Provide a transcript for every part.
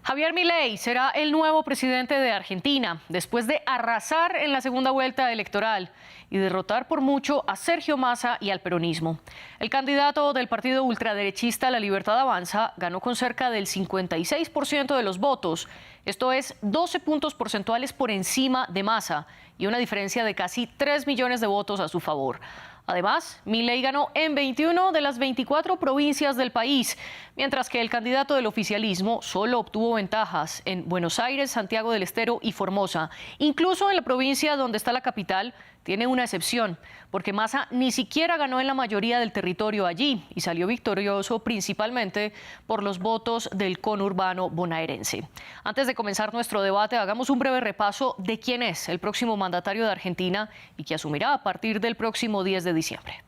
Javier Milei será el nuevo presidente de Argentina después de arrasar en la segunda vuelta electoral y derrotar por mucho a Sergio Massa y al peronismo. El candidato del partido ultraderechista La Libertad Avanza ganó con cerca del 56% de los votos. Esto es 12 puntos porcentuales por encima de Massa y una diferencia de casi 3 millones de votos a su favor. Además, Milei ganó en 21 de las 24 provincias del país, mientras que el candidato del oficialismo solo obtuvo ventajas en Buenos Aires, Santiago del Estero y Formosa. Incluso en la provincia donde está la capital, tiene una excepción, porque Massa ni siquiera ganó en la mayoría del territorio allí y salió victorioso principalmente por los votos del conurbano bonaerense. Antes de comenzar nuestro debate, hagamos un breve repaso de quién es el próximo mandatario de Argentina y que asumirá a partir del próximo 10 de diciembre.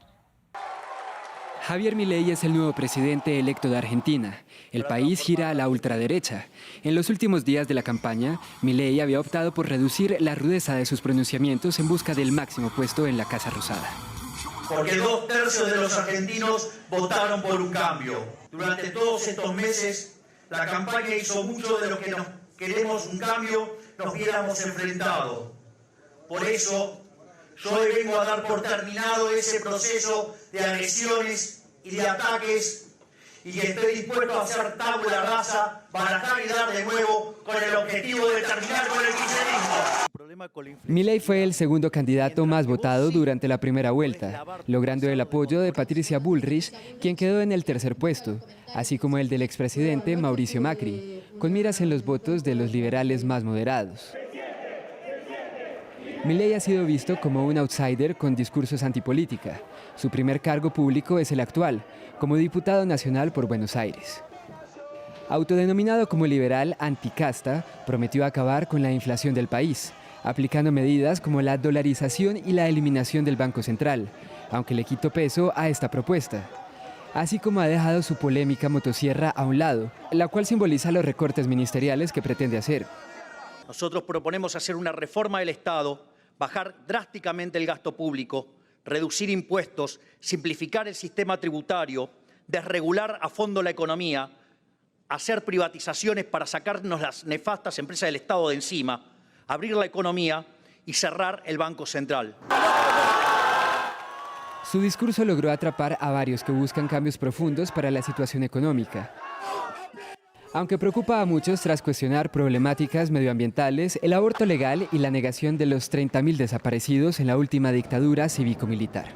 Javier Milei es el nuevo presidente electo de Argentina. El país gira a la ultraderecha. En los últimos días de la campaña, Milei había optado por reducir la rudeza de sus pronunciamientos en busca del máximo puesto en la Casa Rosada. Porque 2/3 de los argentinos votaron por un cambio. Durante todos estos meses, la campaña hizo mucho de lo que nos queremos un cambio, nos viéramos enfrentados. Por eso, yo hoy vengo a dar por terminado ese proceso de agresiones y de ataques y estoy dispuesto a hacer tabula rasa, barajar y dar de nuevo con el objetivo de terminar con el kirchnerismo. Milei fue el segundo candidato más votado durante la primera vuelta, logrando el apoyo de Patricia Bullrich, quien quedó en el tercer puesto, así como el del expresidente Mauricio Macri, con miras en los votos de los liberales más moderados. Milei ha sido visto como un outsider con discursos antipolítica. Su primer cargo público es el actual, como diputado nacional por Buenos Aires. Autodenominado como liberal anticasta, prometió acabar con la inflación del país, aplicando medidas como la dolarización y la eliminación del Banco Central, aunque le quitó peso a esta propuesta. Así como ha dejado su polémica motosierra a un lado, la cual simboliza los recortes ministeriales que pretende hacer. Nosotros proponemos hacer una reforma del Estado, bajar drásticamente el gasto público, reducir impuestos, simplificar el sistema tributario, desregular a fondo la economía, hacer privatizaciones para sacarnos las nefastas empresas del Estado de encima, abrir la economía y cerrar el Banco Central. Su discurso logró atrapar a varios que buscan cambios profundos para la situación económica. Aunque preocupa a muchos tras cuestionar problemáticas medioambientales, el aborto legal y la negación de los 30.000 desaparecidos en la última dictadura cívico-militar.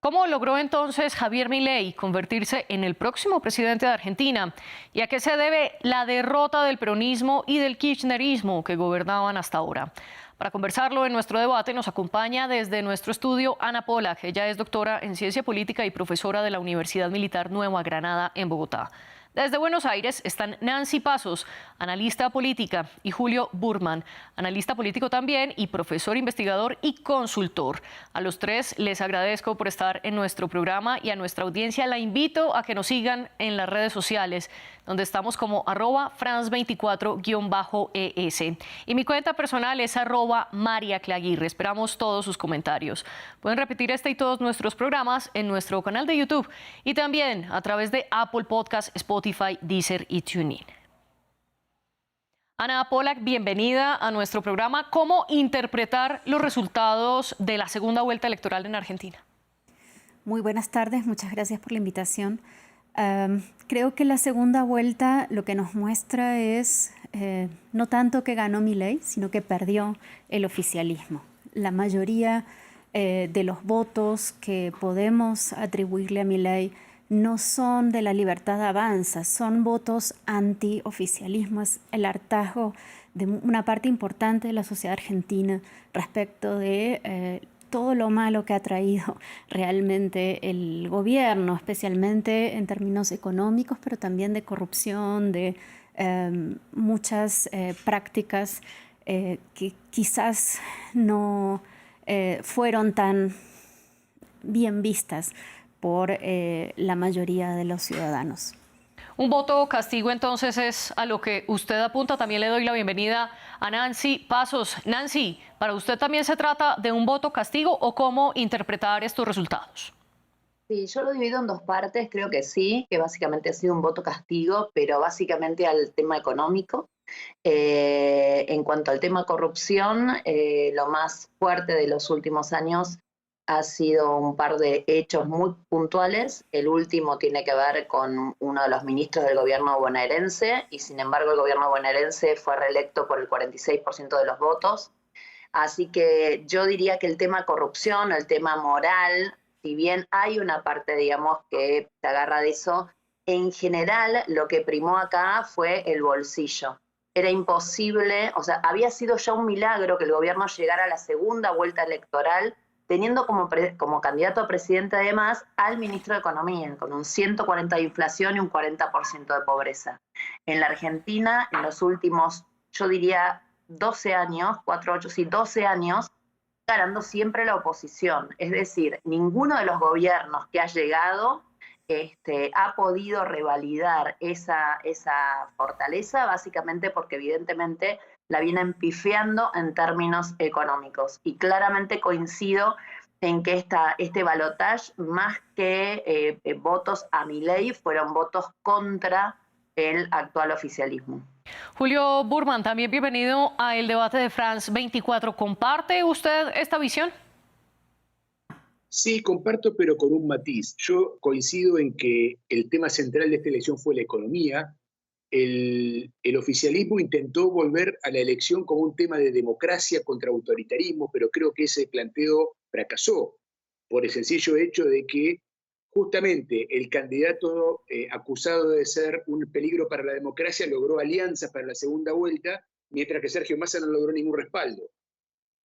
¿Cómo logró entonces Javier Milei convertirse en el próximo presidente de Argentina? ¿Y a qué se debe la derrota del peronismo y del kirchnerismo que gobernaban hasta ahora? Para conversarlo en nuestro debate nos acompaña desde nuestro estudio Ana Polak. Ella es doctora en Ciencia Política y profesora de la Universidad Militar Nueva Granada en Bogotá. Desde Buenos Aires están Nancy Pasos, analista política, y Julio Burman, analista político también y profesor investigador y consultor. A los tres les agradezco por estar en nuestro programa y a nuestra audiencia la invito a que nos sigan en las redes sociales, donde estamos como @France24_ES. Y mi cuenta personal es @MariaClaguirre. Esperamos todos sus comentarios. Pueden repetir este y todos nuestros programas en nuestro canal de YouTube y también a través de Apple Podcasts, Spotify, Deezer y TuneIn. Ana Polak, bienvenida a nuestro programa. ¿Cómo interpretar los resultados de la segunda vuelta electoral en Argentina? Muy buenas tardes, muchas gracias por la invitación. Creo que la segunda vuelta lo que nos muestra es no tanto que ganó Milei, sino que perdió el oficialismo. La mayoría de los votos que podemos atribuirle a Milei no son de La Libertad Avanza, son votos anti-oficialismo, es el hartazgo de una parte importante de la sociedad argentina respecto de todo lo malo que ha traído realmente el gobierno, especialmente en términos económicos, pero también de corrupción, de muchas prácticas que quizás no fueron tan bien vistas por la mayoría de los ciudadanos. Un voto castigo entonces es a lo que usted apunta. También le doy la bienvenida a Nancy Pasos. Nancy, ¿para usted también se trata de un voto castigo o cómo interpretar estos resultados? Sí, yo lo divido en dos partes, creo que sí, que básicamente ha sido un voto castigo, pero básicamente al tema económico. En cuanto al tema corrupción, lo más fuerte de los últimos años ha sido un par de hechos muy puntuales. El último tiene que ver con uno de los ministros del gobierno bonaerense y sin embargo el gobierno bonaerense fue reelecto por el 46% de los votos. Así que yo diría que el tema corrupción, el tema moral, si bien hay una parte, digamos, que se agarra de eso, en general lo que primó acá fue el bolsillo. Era imposible, o sea, había sido ya un milagro que el gobierno llegara a la segunda vuelta electoral teniendo como candidato a presidente además al ministro de Economía, con un 140 de inflación y un 40% de pobreza. En la Argentina, en los últimos, yo diría, 12 años, 4, 8, sí, 12 años, ganando siempre la oposición. Es decir, ninguno de los gobiernos que ha llegado ha podido revalidar esa fortaleza, básicamente porque evidentemente la vienen pifiando en términos económicos. Y claramente coincido en que este balotaje, más que votos a Milei, fueron votos contra el actual oficialismo. Julio Burman, también bienvenido a el debate de France 24. ¿Comparte usted esta visión? Sí, comparto, pero con un matiz. Yo coincido en que el tema central de esta elección fue la economía. El oficialismo intentó volver a la elección como un tema de democracia contra autoritarismo, pero creo que ese planteo fracasó por el sencillo hecho de que justamente el candidato acusado de ser un peligro para la democracia logró alianzas para la segunda vuelta, mientras que Sergio Massa no logró ningún respaldo.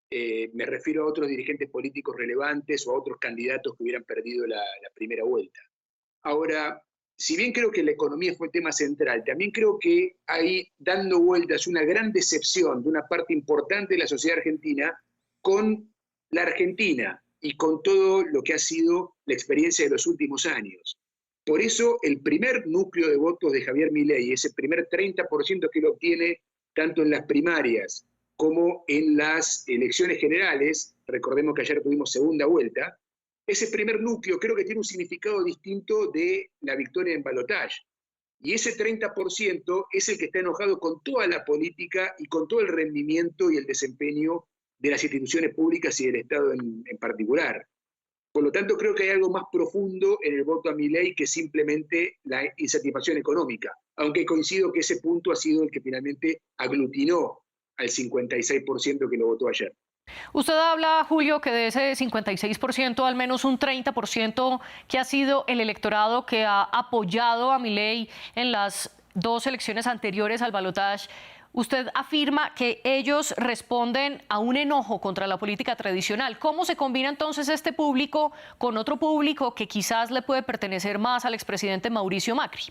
Me refiero a otros dirigentes políticos relevantes o a otros candidatos que hubieran perdido la primera vuelta. Ahora, si bien creo que la economía fue el tema central, también creo que hay dando vueltas una gran decepción de una parte importante de la sociedad argentina con la Argentina y con todo lo que ha sido la experiencia de los últimos años. Por eso el primer núcleo de votos de Javier Milei, ese primer 30% que lo obtiene tanto en las primarias como en las elecciones generales, recordemos que ayer tuvimos segunda vuelta, ese primer núcleo creo que tiene un significado distinto de la victoria en balotaje. Y ese 30% es el que está enojado con toda la política y con todo el rendimiento y el desempeño de las instituciones públicas y del Estado en particular. Por lo tanto, creo que hay algo más profundo en el voto a Milei que simplemente la insatisfacción económica, aunque coincido que ese punto ha sido el que finalmente aglutinó al 56% que lo votó ayer. Usted habla, Julio, que de ese 56%, al menos un 30% que ha sido el electorado que ha apoyado a Milei en las dos elecciones anteriores al balotaje. Usted afirma que ellos responden a un enojo contra la política tradicional. ¿Cómo se combina entonces este público con otro público que quizás le puede pertenecer más al expresidente Mauricio Macri?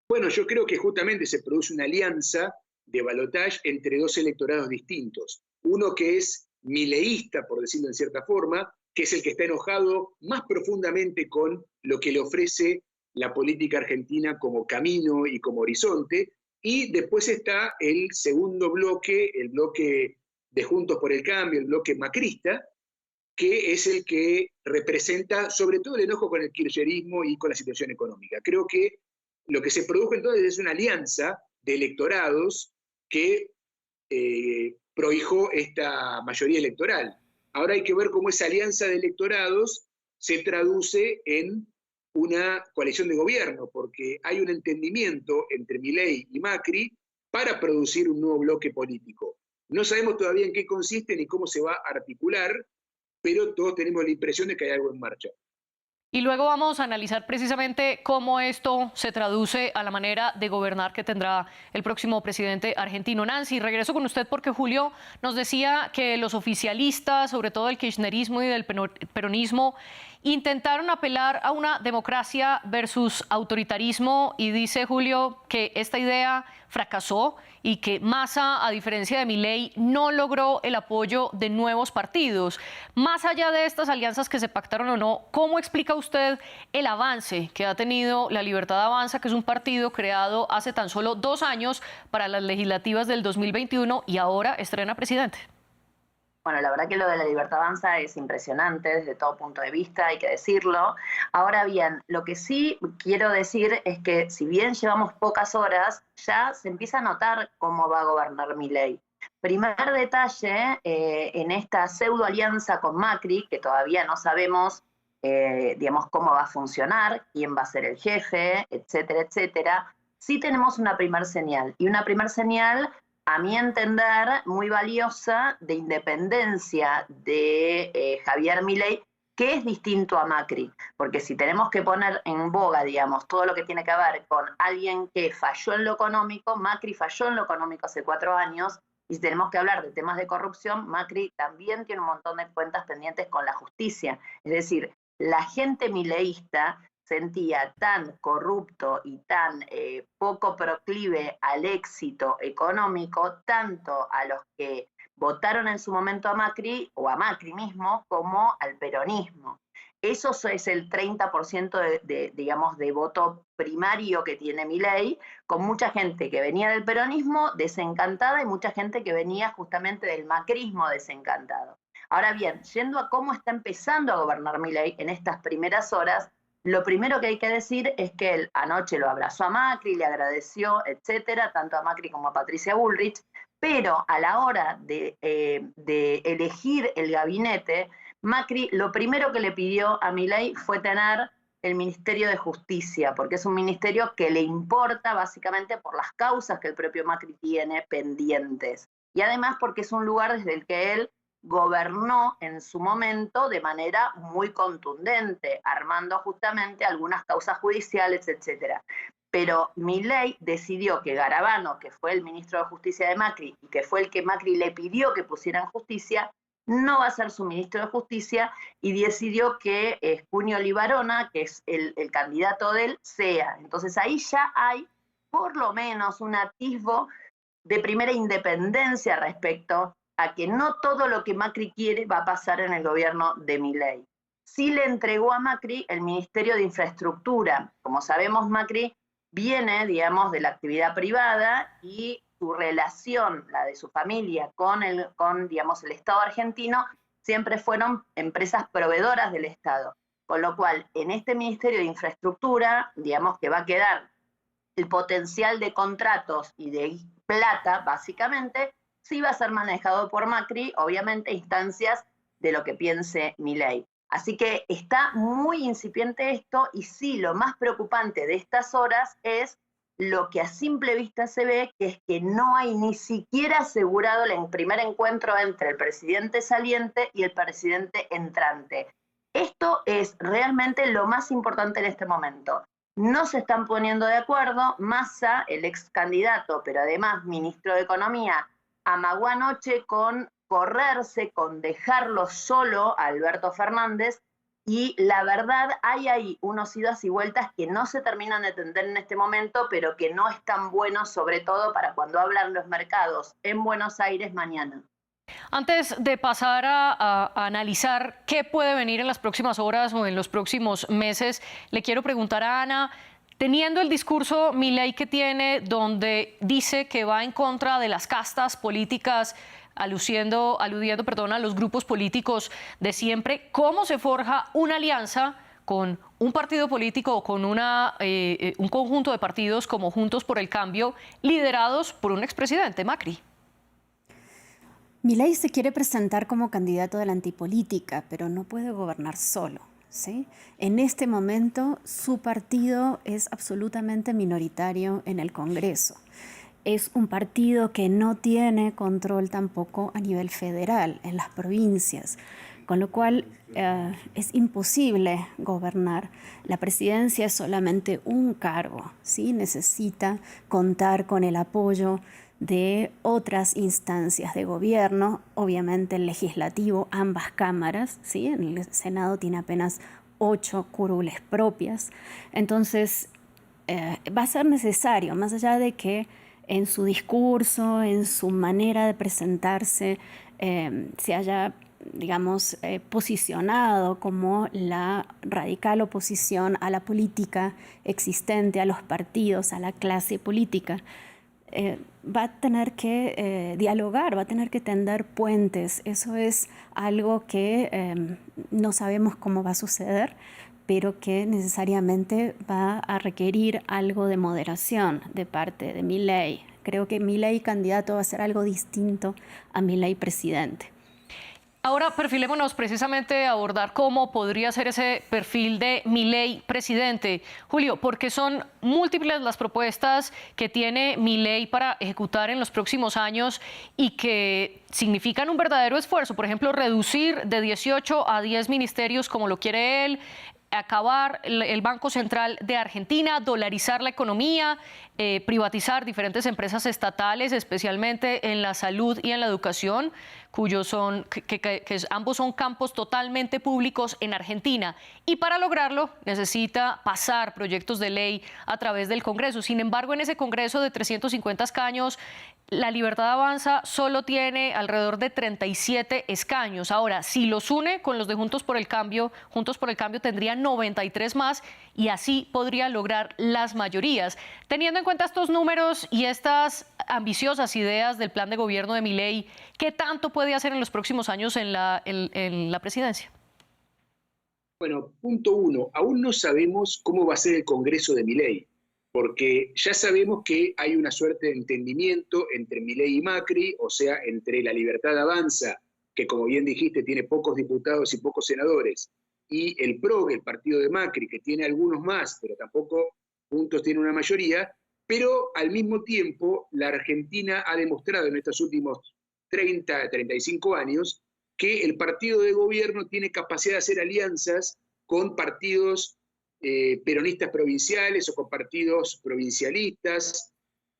Bueno, yo creo que justamente se produce una alianza de balotaje entre dos electorados distintos. Uno que es mileísta, por decirlo en cierta forma, que es el que está enojado más profundamente con lo que le ofrece la política argentina como camino y como horizonte, y después está el segundo bloque, el bloque de Juntos por el Cambio, el bloque macrista, que es el que representa sobre todo el enojo con el kirchnerismo y con la situación económica. Creo que lo que se produjo entonces es una alianza de electorados que prohijó esta mayoría electoral. Ahora hay que ver cómo esa alianza de electorados se traduce en una coalición de gobierno, porque hay un entendimiento entre Milei y Macri para producir un nuevo bloque político. No sabemos todavía en qué consiste ni cómo se va a articular, pero todos tenemos la impresión de que hay algo en marcha. Y luego vamos a analizar precisamente cómo esto se traduce a la manera de gobernar que tendrá el próximo presidente argentino. Nancy, regreso con usted porque Julio nos decía que los oficialistas, sobre todo del kirchnerismo y del peronismo, intentaron apelar a una democracia versus autoritarismo y dice Julio que esta idea fracasó y que Massa, a diferencia de Milei, no logró el apoyo de nuevos partidos. Más allá de estas alianzas que se pactaron o no, ¿cómo explica usted el avance que ha tenido La Libertad Avanza, que es un partido creado hace tan solo 2 años para las legislativas del 2021 y ahora estrena presidente? Bueno, la verdad que lo de la Libertad Avanza es impresionante desde todo punto de vista, hay que decirlo. Ahora bien, lo que sí quiero decir es que si bien llevamos pocas horas, ya se empieza a notar cómo va a gobernar Milei. Primer detalle, en esta pseudo alianza con Macri, que todavía no sabemos, digamos, cómo va a funcionar, quién va a ser el jefe, etcétera, etcétera, sí tenemos una primer señal. Y una primer señal, a mi entender, muy valiosa de independencia de Javier Milei, que es distinto a Macri, porque si tenemos que poner en boga, digamos, todo lo que tiene que ver con alguien que falló en lo económico, Macri falló en lo económico hace 4 años, y si tenemos que hablar de temas de corrupción, Macri también tiene un montón de cuentas pendientes con la justicia. Es decir, la gente mileísta sentía tan corrupto y tan poco proclive al éxito económico, tanto a los que votaron en su momento a Macri, o a Macri mismo, como al peronismo. Eso es el 30% digamos, de voto primario que tiene Milei, con mucha gente que venía del peronismo desencantada y mucha gente que venía justamente del macrismo desencantado. Ahora bien, yendo a cómo está empezando a gobernar Milei en estas primeras horas, lo primero que hay que decir es que él anoche lo abrazó a Macri, le agradeció, etcétera, tanto a Macri como a Patricia Bullrich, pero a la hora de elegir el gabinete, Macri lo primero que le pidió a Milei fue tener el Ministerio de Justicia, porque es un ministerio que le importa básicamente por las causas que el propio Macri tiene pendientes. Y además porque es un lugar desde el que él gobernó en su momento de manera muy contundente, armando justamente algunas causas judiciales, etcétera. Pero Milei decidió que Garabano, que fue el ministro de Justicia de Macri y que fue el que Macri le pidió que pusiera en justicia, no va a ser su ministro de Justicia, y decidió que Cunio Libarona, que es el candidato de él, sea. Entonces ahí ya hay por lo menos un atisbo de primera independencia respecto a que no todo lo que Macri quiere va a pasar en el gobierno de Milei. Sí le entregó a Macri el Ministerio de Infraestructura. Como sabemos, Macri viene, digamos, de la actividad privada, y su relación, la de su familia, con digamos, el Estado argentino, siempre fueron empresas proveedoras del Estado. Con lo cual, en este Ministerio de Infraestructura, digamos que va a quedar el potencial de contratos y de plata, básicamente, sí va a ser manejado por Macri, obviamente, instancias de lo que piense Milei. Así que está muy incipiente esto, y sí, lo más preocupante de estas horas es lo que a simple vista se ve, que es que no hay ni siquiera asegurado el primer encuentro entre el presidente saliente y el presidente entrante. Esto es realmente lo más importante en este momento. No se están poniendo de acuerdo. Massa, el ex candidato, pero además ministro de Economía, amagó anoche con correrse, con dejarlo solo a Alberto Fernández, y la verdad hay ahí unos idas y vueltas que no se terminan de entender en este momento, pero que no están buenos, sobre todo para cuando hablan los mercados en Buenos Aires mañana. Antes de pasar a analizar qué puede venir en las próximas horas o en los próximos meses, le quiero preguntar a Ana, teniendo el discurso Milei que tiene, donde dice que va en contra de las castas políticas, aludiendo a los grupos políticos de siempre, ¿cómo se forja una alianza con un partido político o con un conjunto de partidos como Juntos por el Cambio, liderados por un expresidente, Macri? Milei se quiere presentar como candidato de la antipolítica, pero no puede gobernar solo, ¿sí? En este momento, su partido es absolutamente minoritario en el Congreso. Es un partido que no tiene control tampoco a nivel federal, en las provincias, con lo cual es imposible gobernar. La presidencia es solamente un cargo, ¿sí? Necesita contar con el apoyo de otras instancias de gobierno, obviamente el legislativo, ambas cámaras, ¿sí? El Senado tiene apenas 8 curules propias. Entonces, va a ser necesario, más allá de que en su discurso, en su manera de presentarse, se haya, digamos, posicionado como la radical oposición a la política existente, a los partidos, a la clase política. va a tener que dialogar, va a tener que tender puentes. Eso es algo que no sabemos cómo va a suceder, pero que necesariamente va a requerir algo de moderación de parte de Milei. Creo que Milei candidato va a ser algo distinto a Milei presidente. Ahora perfilémonos precisamente a abordar cómo podría ser ese perfil de Milei presidente. Julio, porque son múltiples las propuestas que tiene Milei para ejecutar en los próximos años y que significan un verdadero esfuerzo. Por ejemplo, reducir de 18 a 10 ministerios como lo quiere él, acabar el Banco Central de Argentina, dolarizar la economía, privatizar diferentes empresas estatales, especialmente en la salud y en la educación, cuyos son, que ambos son campos totalmente públicos en Argentina. Y para lograrlo necesita pasar proyectos de ley a través del Congreso. Sin embargo, en ese Congreso de 350 escaños, La Libertad Avanza solo tiene alrededor de 37 escaños. Ahora, si los une con los de Juntos por el Cambio tendría 93 más y así podría lograr las mayorías. Teniendo en cuenta estos números y estas ambiciosas ideas del plan de gobierno de Milei, ¿qué tanto puede hacer en los próximos años en la presidencia? Bueno, punto uno, aún no sabemos cómo va a ser el Congreso de Milei, porque ya sabemos que hay una suerte de entendimiento entre Milei y Macri, o sea, entre La Libertad Avanza, que como bien dijiste tiene pocos diputados y pocos senadores, y el PRO, el partido de Macri, que tiene algunos más, pero tampoco juntos tiene una mayoría, pero al mismo tiempo la Argentina ha demostrado en estos últimos 30, 35 años que el partido de gobierno tiene capacidad de hacer alianzas con partidos peronistas provinciales o con partidos provincialistas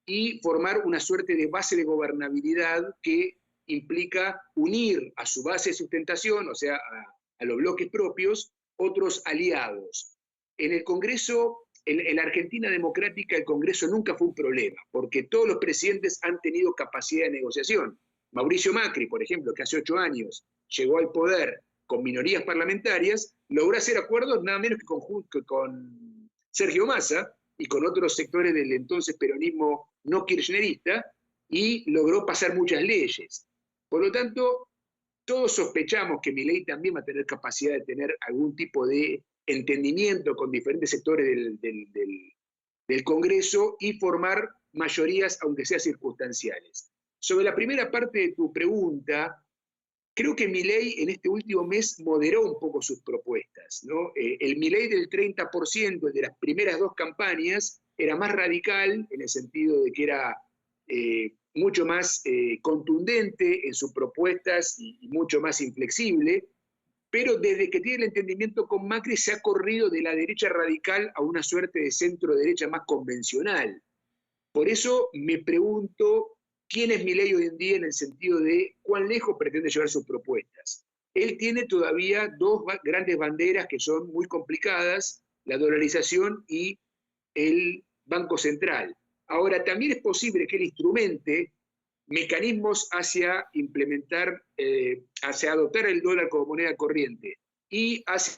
y formar una suerte de base de gobernabilidad que implica unir a su base de sustentación, o sea, a los bloques propios, otros aliados. En el Congreso, en la Argentina democrática, el Congreso nunca fue un problema, porque todos los presidentes han tenido capacidad de negociación. Mauricio Macri, por ejemplo, que hace 8 años llegó al poder con minorías parlamentarias, logró hacer acuerdos nada menos que con Sergio Massa y con otros sectores del entonces peronismo no kirchnerista, y logró pasar muchas leyes. Por lo tanto, todos sospechamos que Milei también va a tener capacidad de tener algún tipo de entendimiento con diferentes sectores del Congreso y formar mayorías, aunque sean circunstanciales. Sobre la primera parte de tu pregunta, creo que Milei en este último mes moderó un poco sus propuestas, ¿no? El Milei del 30%, el de las primeras 2 campañas, era más radical en el sentido de que era mucho más contundente en sus propuestas y mucho más inflexible, pero desde que tiene el entendimiento con Macri se ha corrido de la derecha radical a una suerte de centro-derecha más convencional. Por eso me pregunto quién es Milei hoy en día en el sentido de cuán lejos pretende llevar sus propuestas. Él tiene todavía 2 grandes banderas que son muy complicadas, la dolarización y el Banco Central. Ahora, también es posible que él instrumente mecanismos hacia implementar, hacia adoptar el dólar como moneda corriente y hacia...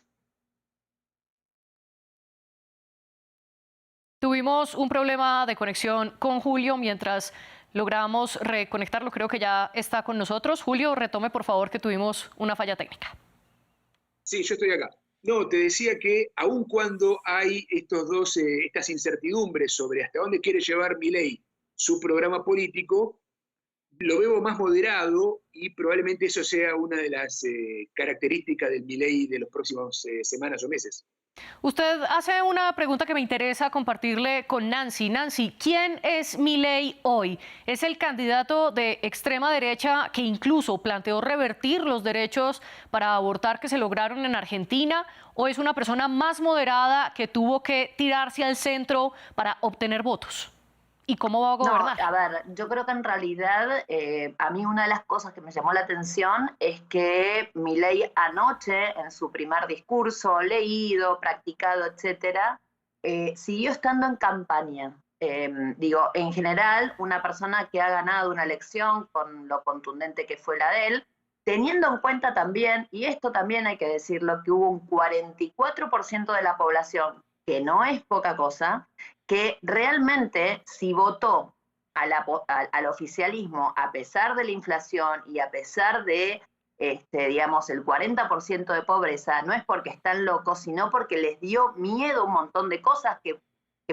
Tuvimos un problema de conexión con Julio mientras logramos reconectarlo. Creo que ya está con nosotros. Julio, retome por favor que tuvimos una falla técnica. Sí, yo estoy acá. No, te decía que aun cuando hay estas incertidumbres sobre hasta dónde quiere llevar Milei su programa político, lo veo más moderado y probablemente eso sea una de las características del Milei de los próximos semanas o meses. Usted hace una pregunta que me interesa compartirle con Nancy. Nancy, ¿quién es Milei hoy? ¿Es el candidato de extrema derecha que incluso planteó revertir los derechos para abortar que se lograron en Argentina? ¿O es una persona más moderada que tuvo que tirarse al centro para obtener votos? ¿Y cómo va a gobernar? No, a ver, yo creo que en realidad a mí una de las cosas que me llamó la atención es que Milei anoche, en su primer discurso, leído, practicado, etcétera, siguió estando en campaña. Digo, en general, una persona que ha ganado una elección con lo contundente que fue la de él, teniendo en cuenta también, y esto también hay que decirlo, que hubo un 44% de la población, que no es poca cosa, que realmente si votó al oficialismo, a pesar de la inflación y a pesar de, digamos, el 40% de pobreza, no es porque están locos, sino porque les dio miedo un montón de cosas que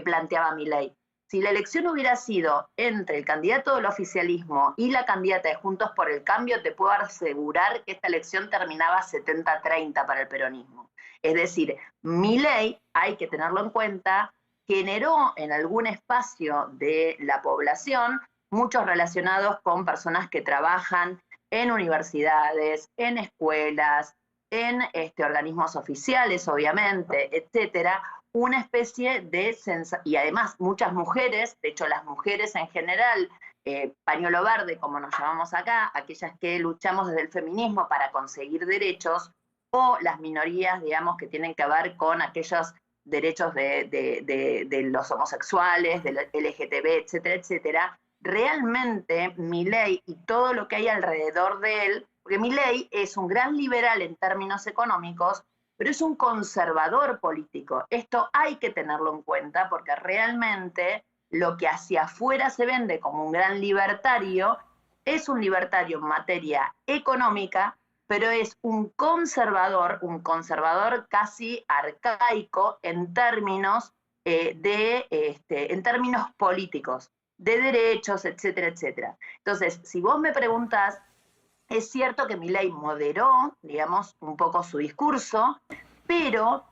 planteaba Milei. Si la elección hubiera sido entre el candidato del oficialismo y la candidata de Juntos por el Cambio, te puedo asegurar que esta elección terminaba 70-30 para el peronismo. Es decir, Milei, hay que tenerlo en cuenta, generó en algún espacio de la población muchos relacionados con personas que trabajan en universidades, en escuelas, en organismos oficiales, obviamente, etcétera, una especie de y además muchas mujeres, de hecho las mujeres en general, pañuelo verde, como nos llamamos acá, aquellas que luchamos desde el feminismo para conseguir derechos, o las minorías, digamos, que tienen que ver con aquellos derechos de los homosexuales, del LGTB, etcétera, etcétera, realmente Milei y todo lo que hay alrededor de él, porque Milei es un gran liberal en términos económicos, pero es un conservador político. Esto hay que tenerlo en cuenta porque realmente lo que hacia afuera se vende como un gran libertario es un libertario en materia económica, pero es un conservador casi arcaico en términos, en términos políticos, de derechos, etcétera, etcétera. Entonces, si vos me preguntás, es cierto que Milei moderó, digamos, un poco su discurso, pero,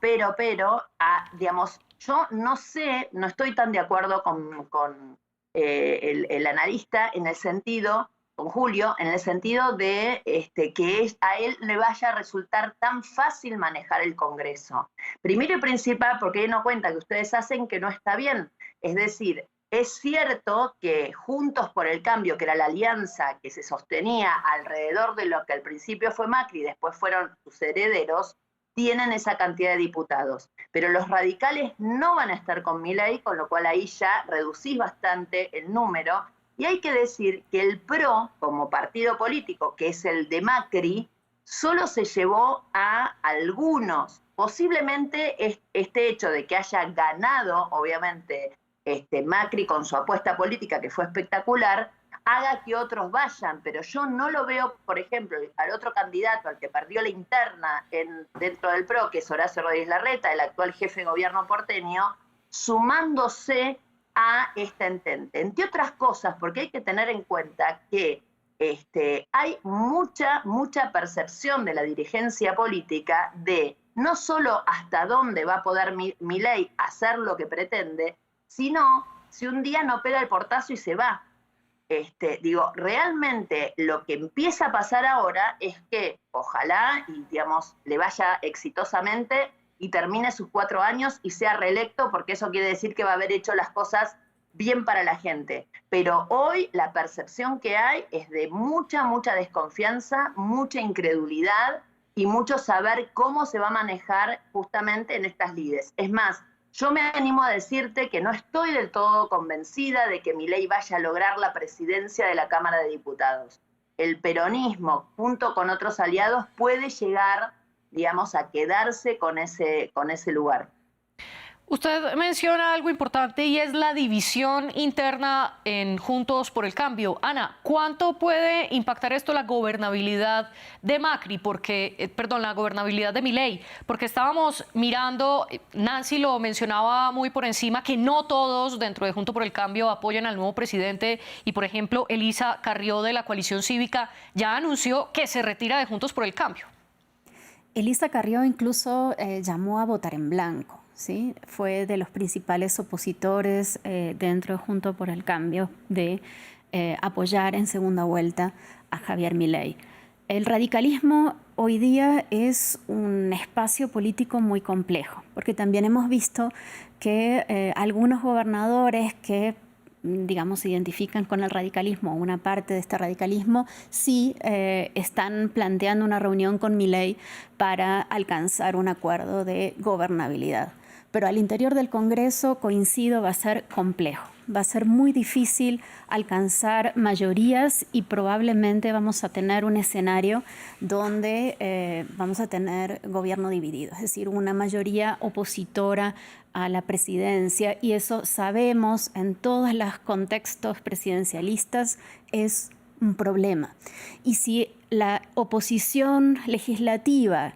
digamos, yo no sé, no estoy tan de acuerdo con el analista en el sentido, con Julio, en el sentido de que a él le vaya a resultar tan fácil manejar el Congreso. Primero y principal, porque hay una cuenta que ustedes hacen que no está bien, es decir, es cierto que Juntos por el Cambio, que era la alianza que se sostenía alrededor de lo que al principio fue Macri y después fueron sus herederos, tienen esa cantidad de diputados. Pero los radicales no van a estar con Milei, con lo cual ahí ya reducís bastante el número. Y hay que decir que el PRO, como partido político, que es el de Macri, solo se llevó a algunos. Posiblemente este hecho de que haya ganado, obviamente, Macri con su apuesta política, que fue espectacular, haga que otros vayan, pero yo no lo veo, por ejemplo, al otro candidato, al que perdió la interna dentro del PRO, que es Horacio Rodríguez Larreta, el actual jefe de gobierno porteño, sumándose a esta entente. Entre otras cosas, porque hay que tener en cuenta que hay mucha percepción de la dirigencia política de no solo hasta dónde va a poder Milei hacer lo que pretende, sino si un día no pega el portazo y se va. Realmente lo que empieza a pasar ahora es que ojalá y digamos le vaya exitosamente y termine sus 4 años y sea reelecto, porque eso quiere decir que va a haber hecho las cosas bien para la gente. Pero hoy la percepción que hay es de mucha desconfianza, mucha incredulidad y mucho saber cómo se va a manejar justamente en estas lides. Es más, yo me animo a decirte que no estoy del todo convencida de que Milei vaya a lograr la presidencia de la Cámara de Diputados. El peronismo, junto con otros aliados, puede llegar, digamos, a quedarse con ese lugar. Usted menciona algo importante y es la división interna en Juntos por el Cambio. Ana, ¿cuánto puede impactar esto la gobernabilidad de Macri? La gobernabilidad de Milei, porque estábamos mirando, Nancy lo mencionaba muy por encima, que no todos dentro de Juntos por el Cambio apoyan al nuevo presidente y, por ejemplo, Elisa Carrió de la Coalición Cívica ya anunció que se retira de Juntos por el Cambio. Elisa Carrió incluso llamó a votar en blanco. ¿Sí? Fue de los principales opositores dentro de Juntos por el Cambio de apoyar en segunda vuelta a Javier Milei. El radicalismo hoy día es un espacio político muy complejo, porque también hemos visto que algunos gobernadores que digamos, se identifican con el radicalismo, una parte de este radicalismo, sí están planteando una reunión con Milei para alcanzar un acuerdo de gobernabilidad. Pero al interior del Congreso, coincido, va a ser complejo. Va a ser muy difícil alcanzar mayorías y probablemente vamos a tener un escenario donde vamos a tener gobierno dividido, es decir, una mayoría opositora a la presidencia, y eso sabemos en todos los contextos presidencialistas es un problema. Y si la oposición legislativa,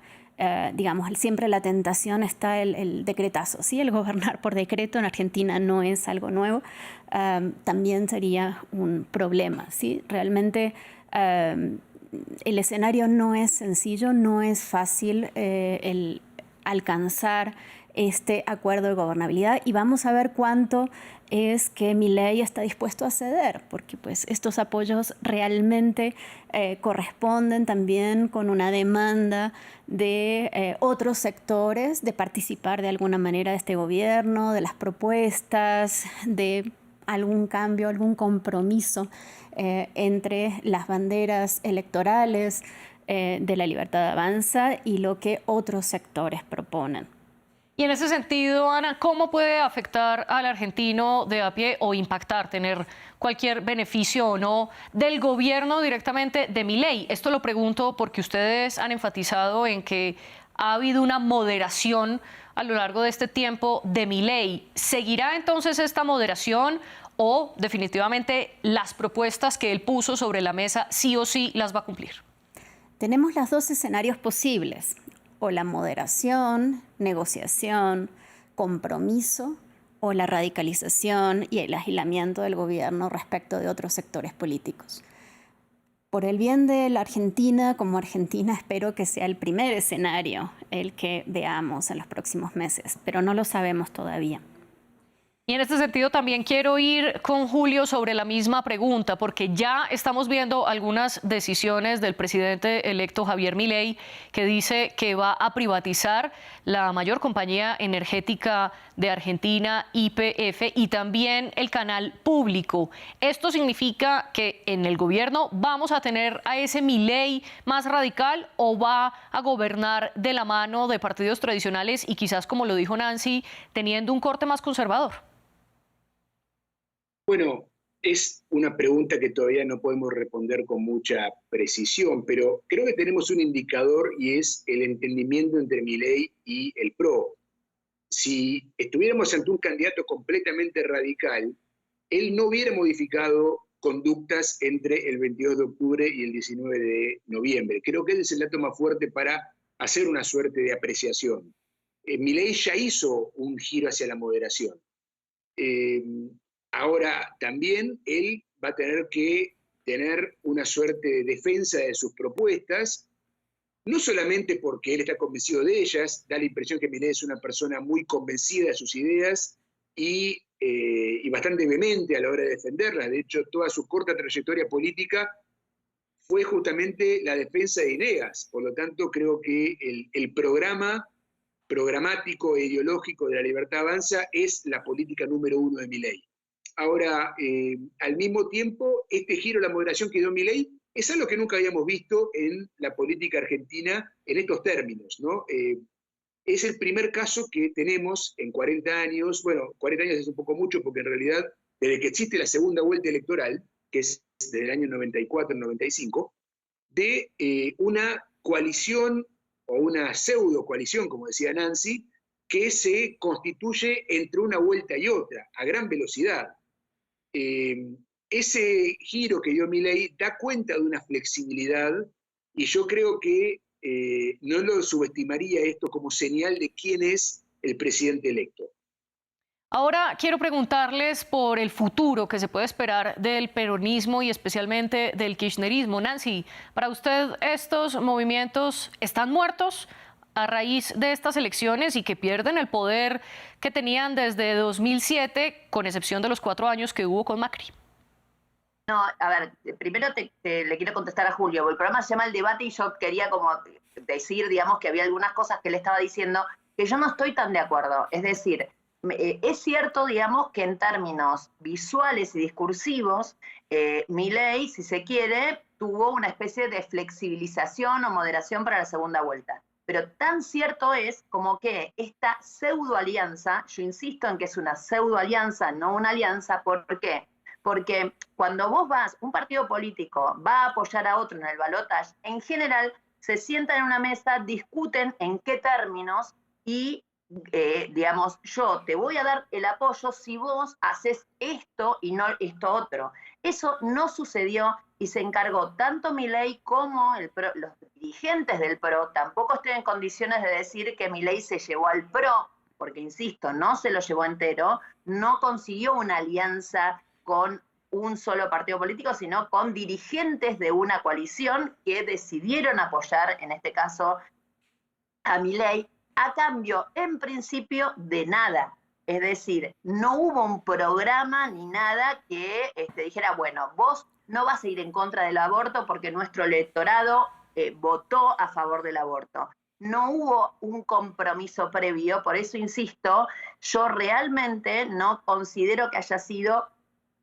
digamos, siempre la tentación está el decretazo, ¿sí? El gobernar por decreto en Argentina no es algo nuevo, también sería un problema, ¿sí? Realmente el escenario no es sencillo, no es fácil el alcanzar este acuerdo de gobernabilidad, y vamos a ver cuánto es que Milei está dispuesto a ceder, porque pues estos apoyos realmente corresponden también con una demanda de otros sectores de participar de alguna manera de este gobierno, de las propuestas, de algún cambio, algún compromiso entre las banderas electorales de La Libertad Avanza y lo que otros sectores proponen. Y en ese sentido, Ana, ¿cómo puede afectar al argentino de a pie o impactar, tener cualquier beneficio o no del gobierno directamente de Milei? Esto lo pregunto porque ustedes han enfatizado en que ha habido una moderación a lo largo de este tiempo de Milei. ¿Seguirá entonces esta moderación o definitivamente las propuestas que él puso sobre la mesa sí o sí las va a cumplir? Tenemos los dos escenarios posibles: o la moderación, negociación, compromiso, o la radicalización y el agilamiento del gobierno respecto de otros sectores políticos. Por el bien de la Argentina, como Argentina, espero que sea el primer escenario el que veamos en los próximos meses, pero no lo sabemos todavía. Y en este sentido también quiero ir con Julio sobre la misma pregunta, porque ya estamos viendo algunas decisiones del presidente electo Javier Milei, que dice que va a privatizar la mayor compañía energética de Argentina, YPF, y también el canal público. ¿Esto significa que en el gobierno vamos a tener a ese Milei más radical o va a gobernar de la mano de partidos tradicionales y quizás, como lo dijo Nancy, teniendo un corte más conservador? Bueno, es una pregunta que todavía no podemos responder con mucha precisión, pero creo que tenemos un indicador y es el entendimiento entre Milei y el PRO. Si estuviéramos ante un candidato completamente radical, él no hubiera modificado conductas entre el 22 de octubre y el 19 de noviembre. Creo que ese es el dato más fuerte para hacer una suerte de apreciación. Milei ya hizo un giro hacia la moderación. Ahora también él va a tener que tener una suerte de defensa de sus propuestas, no solamente porque él está convencido de ellas, da la impresión que Milei es una persona muy convencida de sus ideas y bastante vehemente a la hora de defenderlas. De hecho, toda su corta trayectoria política fue justamente la defensa de ideas. Por lo tanto, creo que el programa programático e ideológico de La Libertad Avanza es la política número 1 de Milei. Ahora, al mismo tiempo, este giro a la moderación que dio Milei es algo que nunca habíamos visto en la política argentina en estos términos, ¿no? Es el primer caso que tenemos en 40 años, bueno, 40 años es un poco mucho porque en realidad, desde que existe la segunda vuelta electoral, que es desde el año 94-95, de una coalición o una pseudo coalición, como decía Nancy, que se constituye entre una vuelta y otra, a gran velocidad. Ese giro que dio Milei da cuenta de una flexibilidad y yo creo que no lo subestimaría esto como señal de quién es el presidente electo. Ahora quiero preguntarles por el futuro que se puede esperar del peronismo y especialmente del kirchnerismo. Nancy, ¿para usted estos movimientos están muertos a raíz de estas elecciones y que pierden el poder que tenían desde 2007, con excepción de los 4 años que hubo con Macri? No, a ver, primero le quiero contestar a Julio. El programa se llama El Debate y yo quería como decir, digamos, que había algunas cosas que él estaba diciendo que yo no estoy tan de acuerdo. Es decir, es cierto, digamos, que en términos visuales y discursivos, Milei, si se quiere, tuvo una especie de flexibilización o moderación para la segunda vuelta. pero tan cierto es como que esta pseudoalianza, yo insisto en que es una pseudoalianza, no una alianza, ¿por qué? Porque cuando vos un partido político va a apoyar a otro en el balotaje, en general se sientan en una mesa, discuten en qué términos y, digamos, yo te voy a dar el apoyo si vos haces esto y no esto otro. Eso no sucedió y se encargó tanto Milei como los dirigentes del PRO. Tampoco estoy en condiciones de decir que Milei se llevó al PRO, porque insisto, no se lo llevó entero, no consiguió una alianza con un solo partido político, sino con dirigentes de una coalición que decidieron apoyar, en este caso, a Milei, a cambio, en principio, de nada. Es decir, no hubo un programa ni nada que dijera, bueno, vos no vas a ir en contra del aborto porque nuestro electorado votó a favor del aborto. No hubo un compromiso previo, por eso insisto, yo realmente no considero que haya sido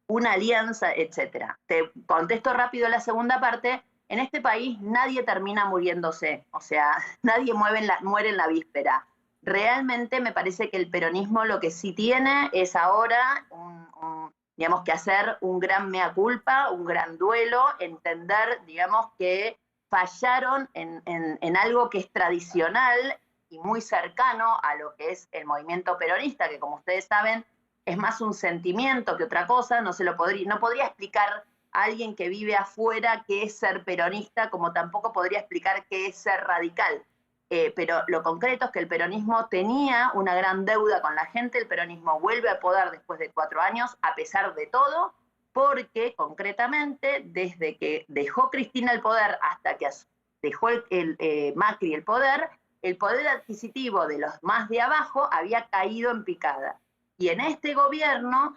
una alianza, etcétera. Te contesto rápido la segunda parte. En este país nadie termina muriéndose, o sea, nadie muere en la víspera. Realmente me parece que el peronismo lo que sí tiene es ahora digamos, que hacer un gran mea culpa, un gran duelo, entender, digamos, que fallaron en algo que es tradicional y muy cercano a lo que es el movimiento peronista, que como ustedes saben, es más un sentimiento que otra cosa, no podría explicar a alguien que vive afuera qué es ser peronista, como tampoco podría explicar qué es ser radical. Pero lo concreto es que el peronismo tenía una gran deuda con la gente, el peronismo vuelve a poder después de 4 años, a pesar de todo, porque concretamente, desde que dejó Cristina el poder hasta que dejó Macri el poder adquisitivo de los más de abajo había caído en picada. Y en este gobierno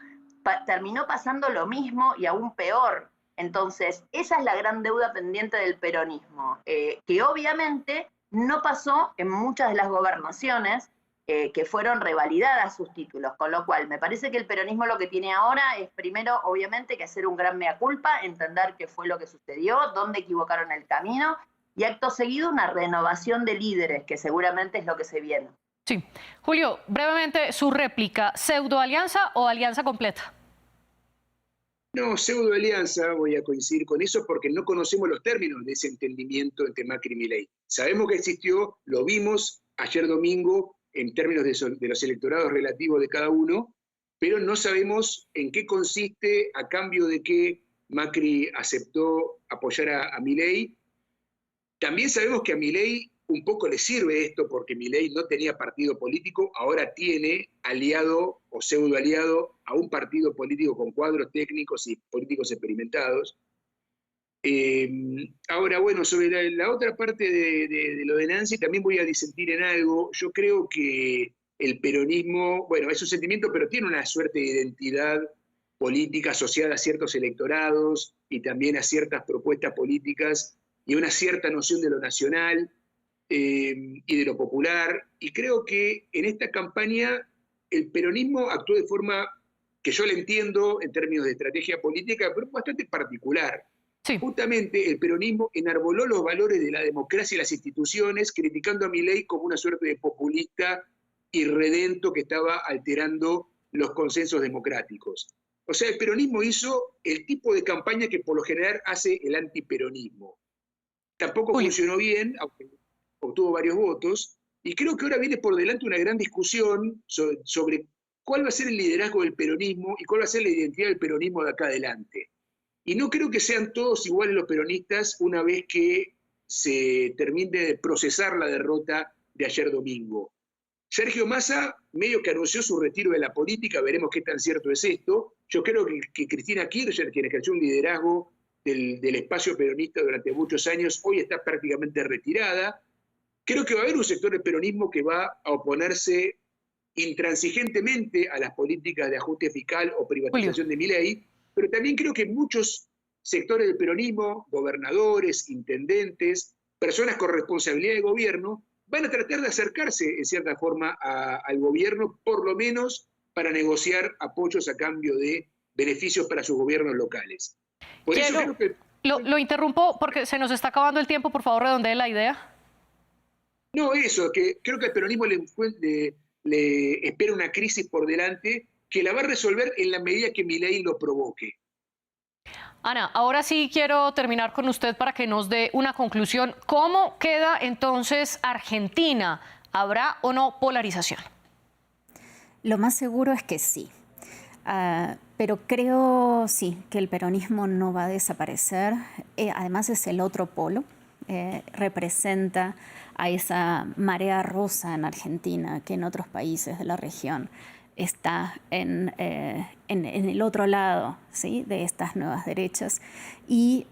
terminó pasando lo mismo y aún peor. Entonces, esa es la gran deuda pendiente del peronismo, que obviamente no pasó en muchas de las gobernaciones que fueron revalidadas sus títulos, con lo cual me parece que el peronismo lo que tiene ahora es primero, obviamente, que hacer un gran mea culpa, entender qué fue lo que sucedió, dónde equivocaron el camino, y acto seguido una renovación de líderes, que seguramente es lo que se viene. Sí. Julio, brevemente su réplica, ¿pseudoalianza o alianza completa? No, pseudoalianza, voy a coincidir con eso porque no conocemos los términos de ese entendimiento entre Macri y Milei. Sabemos que existió, lo vimos ayer domingo en términos de los electorados relativos de cada uno, pero no sabemos en qué consiste, a cambio de que Macri aceptó apoyar a Milei. También sabemos que a Milei un poco le sirve esto porque Milei no tenía partido político, ahora tiene aliado o pseudo aliado a un partido político con cuadros técnicos y políticos experimentados. Ahora, bueno, sobre la otra parte de lo de Nancy también voy a disentir en algo. Yo creo que el peronismo, bueno, es un sentimiento, pero tiene una suerte de identidad política asociada a ciertos electorados y también a ciertas propuestas políticas y una cierta noción de lo nacional y de lo popular. Y creo que en esta campaña el peronismo actuó de forma que yo le entiendo en términos de estrategia política, pero bastante particular. Sí. Justamente el peronismo enarboló los valores de la democracia y las instituciones, criticando a Milei como una suerte de populista irredento que estaba alterando los consensos democráticos. O sea, el peronismo hizo el tipo de campaña que por lo general hace el antiperonismo. Tampoco funcionó bien, aunque obtuvo varios votos, y creo que ahora viene por delante una gran discusión sobre cuál va a ser el liderazgo del peronismo y cuál va a ser la identidad del peronismo de acá adelante. Y no creo que sean todos iguales los peronistas una vez que se termine de procesar la derrota de ayer domingo. Sergio Massa medio que anunció su retiro de la política, veremos qué tan cierto es esto. Yo creo que Cristina Kirchner, quien ejerció un liderazgo del espacio peronista durante muchos años, hoy está prácticamente retirada. Creo que va a haber un sector del peronismo que va a oponerse intransigentemente a las políticas de ajuste fiscal o privatización de Milei, pero también creo que muchos sectores del peronismo, gobernadores, intendentes, personas con responsabilidad de gobierno, van a tratar de acercarse en cierta forma al gobierno, por lo menos para negociar apoyos a cambio de beneficios para sus gobiernos locales. Por eso creo que... Lo interrumpo porque se nos está acabando el tiempo, por favor redondee la idea. No, eso, que creo que al peronismo le espera una crisis por delante que la va a resolver en la medida que Milei lo provoque. Ana, ahora sí quiero terminar con usted para que nos dé una conclusión. ¿Cómo queda entonces Argentina? ¿Habrá o no polarización? Lo más seguro es que sí. Pero creo, sí, que el peronismo no va a desaparecer. Además es el otro polo. Representa a esa marea rosa en Argentina que en otros países de la región está en el otro lado, ¿sí?, de estas nuevas derechas. Y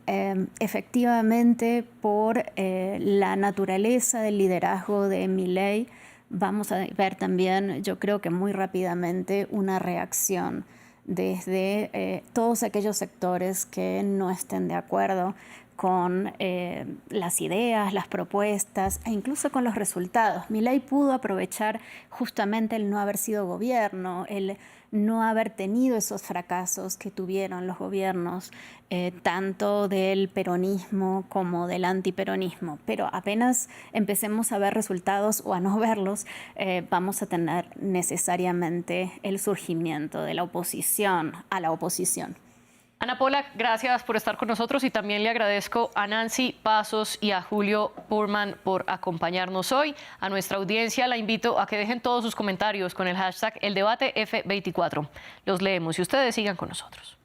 efectivamente, por la naturaleza del liderazgo de Milei, vamos a ver también, yo creo que muy rápidamente, una reacción desde todos aquellos sectores que no estén de acuerdo con las ideas, las propuestas e incluso con los resultados. Milei pudo aprovechar justamente el no haber sido gobierno, el no haber tenido esos fracasos que tuvieron los gobiernos, tanto del peronismo como del antiperonismo. Pero apenas empecemos a ver resultados o a no verlos, vamos a tener necesariamente el surgimiento de la oposición a la oposición. Ana Polak, gracias por estar con nosotros y también le agradezco a Nancy Pasos y a Julio Burman por acompañarnos hoy. A nuestra audiencia la invito a que dejen todos sus comentarios con el hashtag ElDebateF24. Los leemos y ustedes sigan con nosotros.